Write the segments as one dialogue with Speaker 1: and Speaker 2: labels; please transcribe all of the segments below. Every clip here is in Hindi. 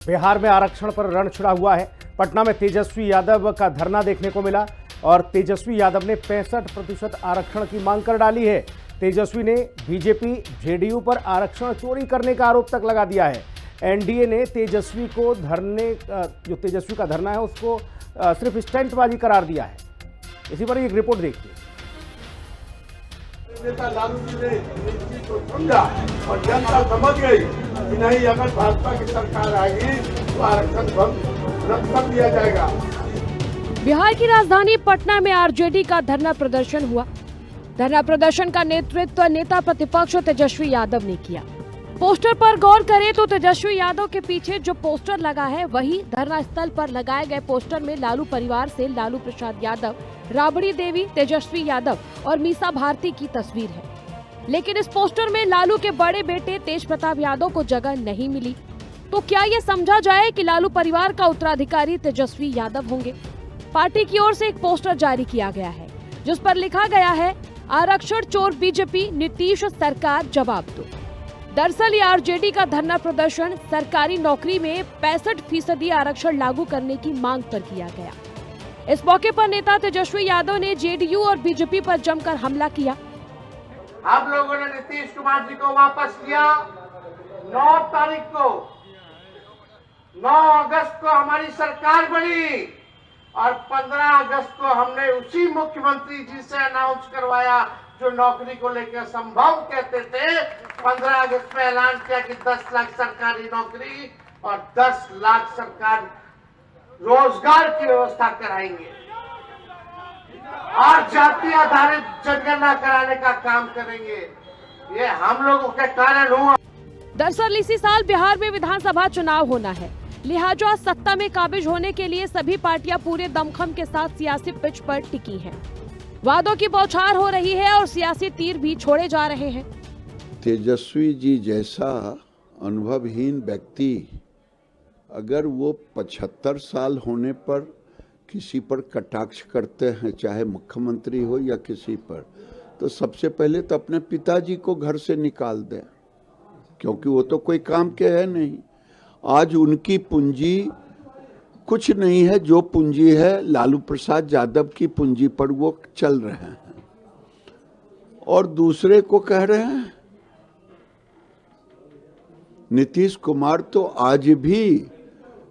Speaker 1: बिहार में आरक्षण पर रण छिड़ा हुआ है। पटना में तेजस्वी यादव का धरना देखने को मिला और तेजस्वी यादव ने 65% आरक्षण की मांग कर डाली है। तेजस्वी ने बीजेपी जेडीयू पर आरक्षण चोरी करने का आरोप तक लगा दिया है। एनडीए ने तेजस्वी का धरना है उसको सिर्फ स्टंटबाजी करार दिया है। इसी पर एक रिपोर्ट देखिए।
Speaker 2: नेता लालू जी ने इस चीज को समझा और जनता समझ गई कि नहीं, अगर भाजपा की सरकार आएगी तो आरक्षण रद्द कर दिया जाएगा।
Speaker 3: बिहार की राजधानी पटना में आरजेडी का धरना प्रदर्शन हुआ। धरना प्रदर्शन का नेतृत्व नेता प्रतिपक्ष तेजस्वी यादव ने किया। पोस्टर पर गौर करें तो तेजस्वी यादव के पीछे जो पोस्टर लगा है वही धरना स्थल पर लगाए गए पोस्टर में लालू परिवार से लालू प्रसाद यादव, राबड़ी देवी, तेजस्वी यादव और मीसा भारती की तस्वीर है। लेकिन इस पोस्टर में लालू के बड़े बेटे तेज प्रताप यादव को जगह नहीं मिली। तो क्या ये समझा जाए कि लालू परिवार का उत्तराधिकारी तेजस्वी यादव होंगे? पार्टी की ओर से एक पोस्टर जारी किया गया है जिस पर लिखा गया है, आरक्षण चोर बीजेपी, नीतीश सरकार जवाब दो। दरअसल ये आरजेडी का धरना प्रदर्शन सरकारी नौकरी में 65% आरक्षण लागू करने की मांग पर किया गया। इस मौके पर नेता तेजस्वी यादव ने जेडीयू और बीजेपी पर जमकर हमला किया।
Speaker 2: आप लोगों ने नीतीश कुमार जी को वापस लिया। 9 तारीख को 9 अगस्त को हमारी सरकार बनी और 15 अगस्त को हमने उसी मुख्यमंत्री जी से अनाउंस करवाया जो नौकरी को लेकर संभव कहते थे। 15 अगस्त में ऐलान किया कि 10 लाख सरकारी नौकरी और 10 लाख सरकार रोजगार की व्यवस्था कराएंगे और जाति आधारित जनगणना कराने का काम करेंगे। ये हम लोगों के कारण हुआ।
Speaker 3: दरअसल इसी साल बिहार में विधानसभा चुनाव होना है, लिहाजा सत्ता में काबिज होने के लिए सभी पार्टियां पूरे दमखम के साथ सियासी पिच पर टिकी हैं। वादों की बौछार हो रही है और सियासी तीर भी छोड़े जा रहे हैं।
Speaker 4: तेजस्वी जी जैसा अनुभवहीन व्यक्ति अगर वो 75 साल होने पर किसी पर कटाक्ष करते हैं, चाहे मुख्यमंत्री हो या किसी पर, तो सबसे पहले तो अपने पिताजी को घर से निकाल दें, क्योंकि वो तो कोई काम के है नहीं। आज उनकी पूंजी कुछ नहीं है, जो पूंजी है लालू प्रसाद यादव की पूंजी पर वो चल रहे हैं और दूसरे को कह रहे हैं। नीतीश कुमार तो आज भी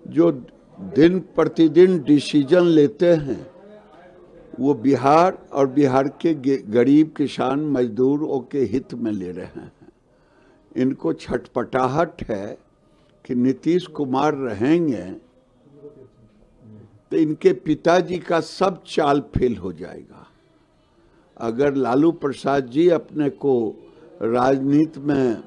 Speaker 4: जो दिन प्रतिदिन डिसीजन लेते हैं वो बिहार और बिहार के गरीब किसान मजदूरों के हित में ले रहे हैं। इनको छटपटाहट है कि नीतीश कुमार रहेंगे तो इनके पिताजी का सब चाल फेल हो जाएगा। अगर लालू प्रसाद जी अपने को राजनीति में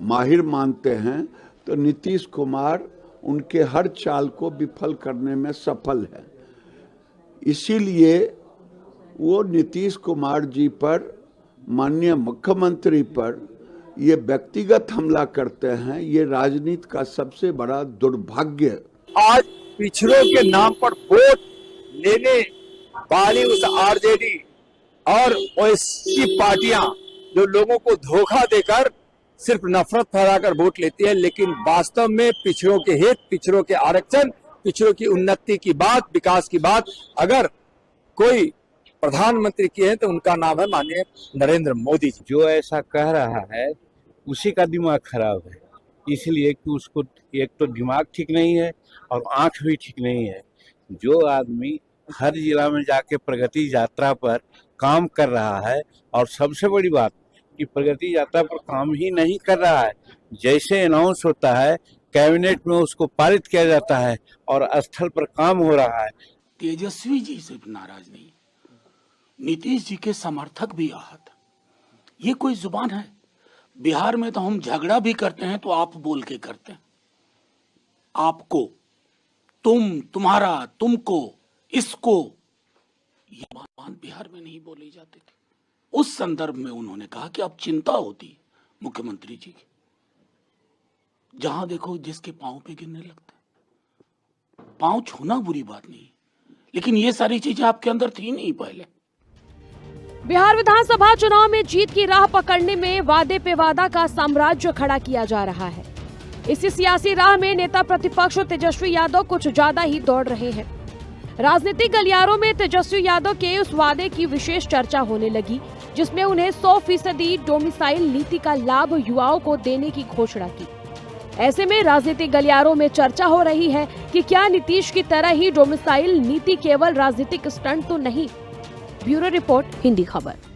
Speaker 4: माहिर मानते हैं तो नीतीश कुमार उनके हर चाल को विफल करने में सफल है। इसीलिए वो नीतीश कुमार जी पर, माननीय मुख्यमंत्री पर ये व्यक्तिगत हमला करते हैं। ये राजनीति का सबसे बड़ा दुर्भाग्य।
Speaker 5: आज पिछड़ों के नाम पर वोट लेने वाली उस आरजेडी और ओवैसी पार्टियां जो लोगों को धोखा देकर सिर्फ नफरत फैलाकर वोट लेती है, लेकिन वास्तव में पिछड़ों के हित, पिछड़ों के आरक्षण, पिछड़ों की उन्नति की बात, विकास की बात अगर कोई प्रधानमंत्री की है तो उनका नाम है माननीय नरेंद्र मोदी जी।
Speaker 6: जो ऐसा कह रहा है उसी का दिमाग खराब है, इसलिए कि उसको एक तो दिमाग ठीक नहीं है और आंख भी ठीक नहीं है। जो आदमी हर जिला में जाके प्रगति यात्रा पर काम कर रहा है और सबसे बड़ी बात कि प्रगति यात्रा पर काम ही नहीं कर रहा है, जैसे अनाउंस होता है कैबिनेट में उसको पारित किया जाता है और स्थल पर काम हो रहा है।
Speaker 7: तेजस्वी जी सिर्फ नाराज नहीं, नीतीश जी के समर्थक भी आहत। ये कोई जुबान है? बिहार में तो हम झगड़ा भी करते हैं तो आप बोल के करते हैं। आपको, तुम, तुम्हारा, तुमको, इसको, ये बात बिहार में नहीं बोली जाती थी। उस संदर्भ में उन्होंने कहा कि अब चिंता होती मुख्यमंत्री जी की। जहां देखो जिसके पांव पे गिरने लगता है। पांव छूना बुरी बात नहीं, लेकिन ये सारी चीजें आपके अंदर थी नहीं पहले।
Speaker 3: बिहार विधानसभा चुनाव में जीत की राह पकड़ने में वादे पे वादा का साम्राज्य खड़ा किया जा रहा है। इसी सियासी राह में नेता प्रतिपक्ष तेजस्वी यादव कुछ ज्यादा ही दौड़ रहे हैं। राजनीतिक गलियारों में तेजस्वी यादव के उस वादे की विशेष चर्चा होने लगी जिसमें उन्हें 100% डोमिसाइल नीति का लाभ युवाओं को देने की घोषणा की। ऐसे में राजनीतिक गलियारों में चर्चा हो रही है कि क्या नीतीश की तरह ही डोमिसाइल नीति केवल राजनीतिक स्टंट तो नहीं। ब्यूरो रिपोर्ट, हिंदी खबर।